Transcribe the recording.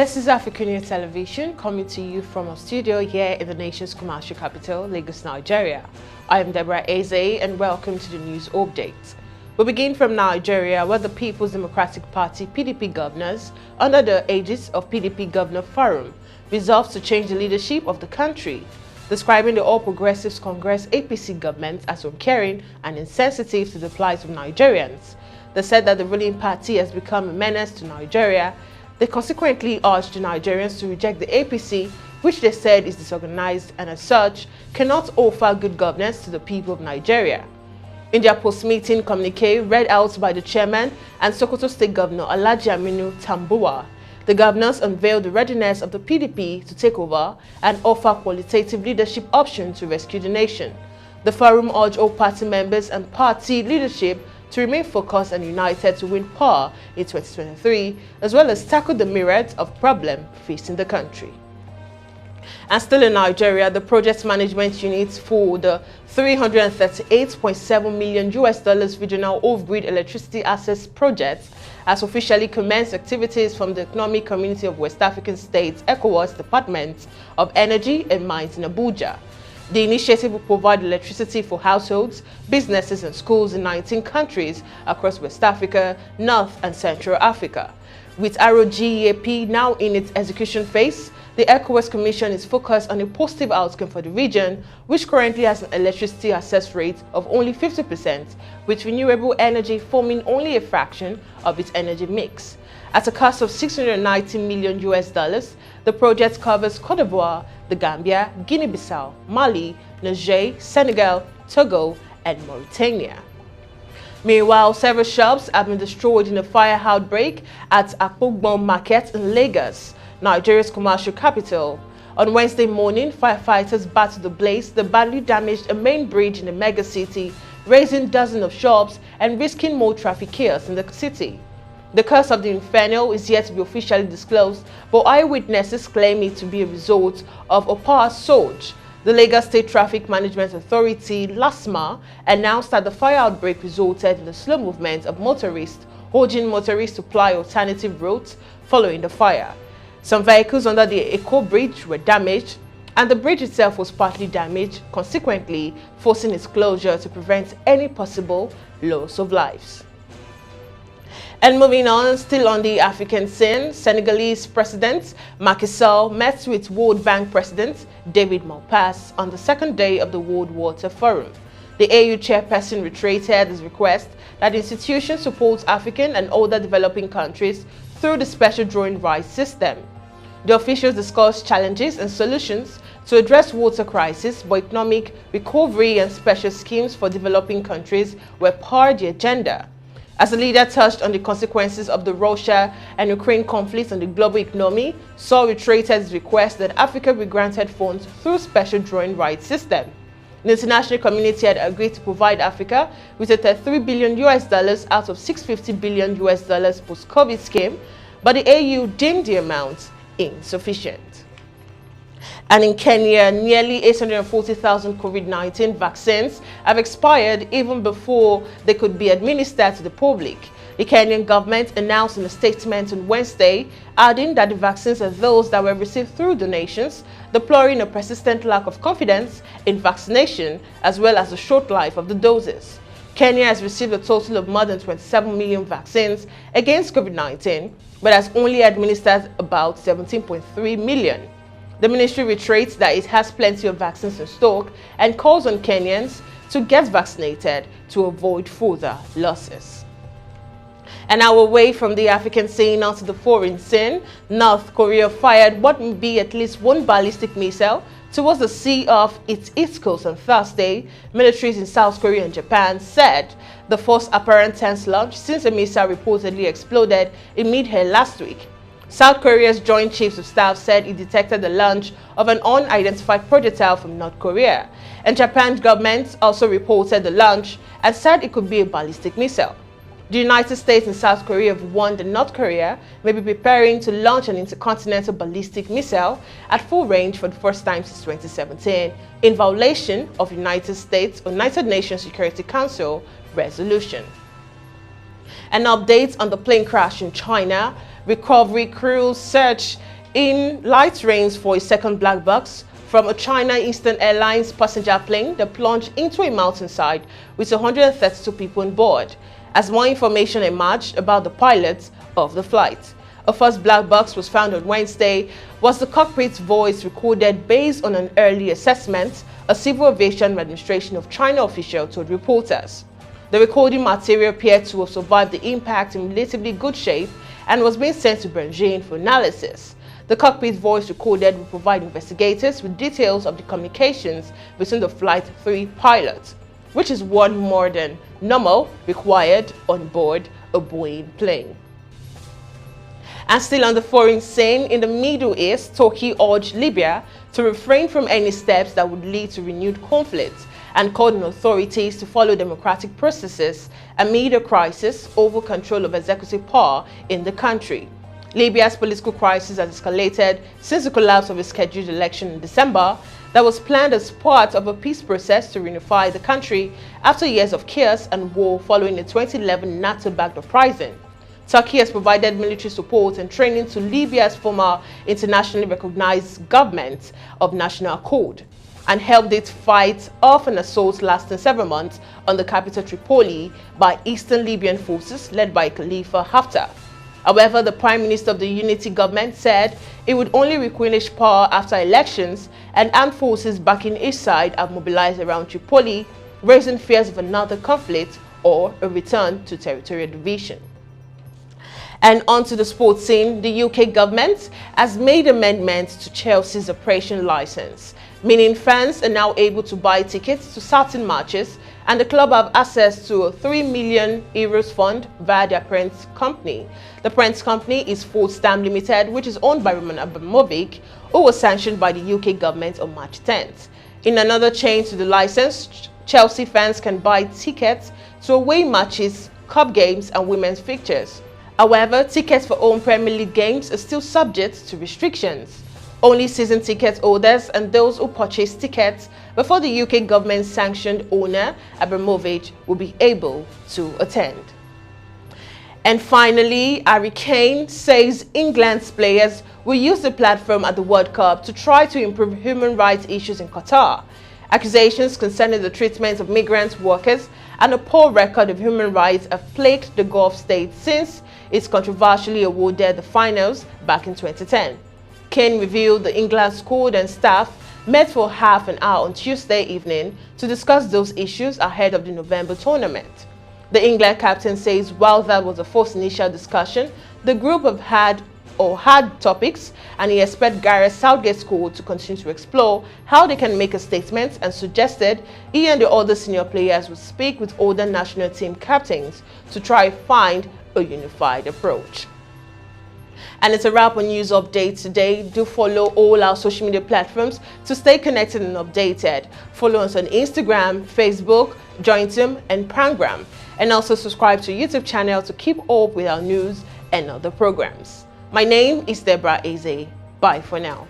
This is AFRICUNIA TV coming to you from our studio here in the nation's commercial capital, Lagos, Nigeria. I am Deborah Ezeh and welcome to the news update. We begin from Nigeria, where the People's Democratic Party PDP governors, under the aegis of PDP Governor Forum, resolved to change the leadership of the country, describing the All Progressives Congress APC government as uncaring and insensitive to the plight of Nigerians. They said that the ruling party has become a menace to Nigeria. They consequently urged the Nigerians to reject the APC, which they said is disorganized and as such cannot offer good governance to the people of Nigeria. In their post-meeting communique read out by the chairman and Sokoto State Governor Alhaji Aminu Tambuwa, the governors unveiled the readiness of the PDP to take over and offer qualitative leadership options to rescue the nation. The forum urged all party members and party leadership to remain focused and united to win power in 2023, as well as tackle the myriad of problems facing the country. And still in Nigeria, the project management unit for the $338.7 million regional off-grid electricity access project has officially commenced activities from the Economic Community of West African States ECOWAS Department of Energy and Mines in Abuja. The initiative will provide electricity for households, businesses and schools in 19 countries across West Africa, North and Central Africa. With ROGEAP now in its execution phase, the ECOWAS Commission is focused on a positive outcome for the region, which currently has an electricity access rate of only 50%, with renewable energy forming only a fraction of its energy mix. At a cost of $690 million, the project covers Cote d'Ivoire, the Gambia, Guinea-Bissau, Mali, Niger, Senegal, Togo, and Mauritania. Meanwhile, several shops have been destroyed in a fire outbreak at Akpogbon Market in Lagos, Nigeria's commercial capital. On Wednesday morning, firefighters battled the blaze that badly damaged a main bridge in the mega city, raising dozens of shops and risking more traffic chaos in the city. The cause of the inferno is yet to be officially disclosed, but eyewitnesses claim it to be a result of a power surge. The Lagos State Traffic Management Authority, LASMA, announced that the fire outbreak resulted in the slow movement of motorists, urging motorists to ply alternative routes following the fire. Some vehicles under the Eco Bridge were damaged, and the bridge itself was partly damaged, consequently forcing its closure to prevent any possible loss of lives. And moving on, still on the African scene, Senegalese President Macky Sall met with World Bank President David Malpass on the second day of the World Water Forum. The AU chairperson reiterated his request that the institution supports African and other developing countries through the special drawing rights system. The officials discussed challenges and solutions to address water crisis, but economic recovery and special schemes for developing countries were part of the agenda. As the leader touched on the consequences of the Russia and Ukraine conflict on the global economy, Sall reiterated his request that Africa be granted funds through special drawing rights system. The international community had agreed to provide Africa with a $33 billion out of $650 billion post-COVID scheme, but the AU deemed the amount insufficient. And in Kenya, nearly 840,000 COVID-19 vaccines have expired even before they could be administered to the public. The Kenyan government announced in a statement on Wednesday, adding that the vaccines are those that were received through donations, deploring a persistent lack of confidence in vaccination as well as the short life of the doses. Kenya has received a total of more than 27 million vaccines against COVID-19, but has only administered about 17.3 million. The ministry reiterates that it has plenty of vaccines in stock and calls on Kenyans to get vaccinated to avoid further losses. And now away from the African scene onto the foreign scene, North Korea fired what may be at least one ballistic missile towards the sea off its east coast on Thursday. Militaries in South Korea and Japan said the first apparent test launch since a missile reportedly exploded in mid-air last week. South Korea's Joint Chiefs of Staff said it detected the launch of an unidentified projectile from North Korea, and Japan's government also reported the launch and said it could be a ballistic missile. The United States and South Korea have warned that North Korea may be preparing to launch an intercontinental ballistic missile at full range for the first time since 2017, in violation of United States or United Nations Security Council resolution. An update on the plane crash in China. recovery crews search in light rains for a second black box from a China Eastern Airlines passenger plane that plunged into a mountainside with 132 people on board, as more information emerged about the pilots of the flight. A first black box was found on Wednesday, was the cockpit's voice recorded based on an early assessment, a Civil Aviation Administration of China official told reporters. The recording material appeared to have survived the impact in relatively good shape and was being sent to Beijing for analysis. The cockpit voice recorded will provide investigators with details of the communications between the Flight 3 pilots, which is one more than normal required on board a Boeing plane. And still on the foreign scene, in the Middle East, Turkey urged Libya to refrain from any steps that would lead to renewed conflict and called on authorities to follow democratic processes amid a crisis over control of executive power in the country. Libya's political crisis has escalated since the collapse of a scheduled election in December that was planned as part of a peace process to reunify the country after years of chaos and war following a 2011 NATO-backed uprising. Turkey has provided military support and training to Libya's former internationally recognized government of national accord and helped it fight off an assault lasting several months on the capital Tripoli by Eastern Libyan forces led by Khalifa Haftar. However, the Prime Minister of the unity government said it would only relinquish power after elections, and armed forces backing each side have mobilized around Tripoli, raising fears of another conflict or a return to territorial division. And onto the sports scene, the UK government has made amendments to Chelsea's operation license, meaning fans are now able to buy tickets to certain matches, and the club have access to a €3 million fund via their parent company. The parent company is Fullstam Limited, which is owned by Roman Abramovich, who was sanctioned by the UK government on March 10th. In another change to the license, Chelsea fans can buy tickets to away matches, cup games, and women's fixtures. However, tickets for home Premier League games are still subject to restrictions. Only season ticket holders and those who purchase tickets before the UK government-sanctioned owner, Abramovich, will be able to attend. And finally, Kane says England's players will use the platform at the World Cup to try to improve human rights issues in Qatar. Accusations concerning the treatment of migrant workers and a poor record of human rights have plagued the Gulf states since it controversially awarded the finals back in 2010. Kane revealed the England squad and staff met for half an hour on Tuesday evening to discuss those issues ahead of the November tournament. The England captain says while that was a first initial discussion, the group have had topics, and he expects Gareth Southgate's squad to continue to explore how they can make a statement, and suggested he and the other senior players would speak with other national team captains to try to find a unified approach. And it's a wrap on news updates today. Do follow all our social media platforms to stay connected and updated. Follow us on Instagram, Facebook, Jointum, and Pangram. And also subscribe to our YouTube channel to keep up with our news and other programs. My name is Deborah Ezeh. Bye for now.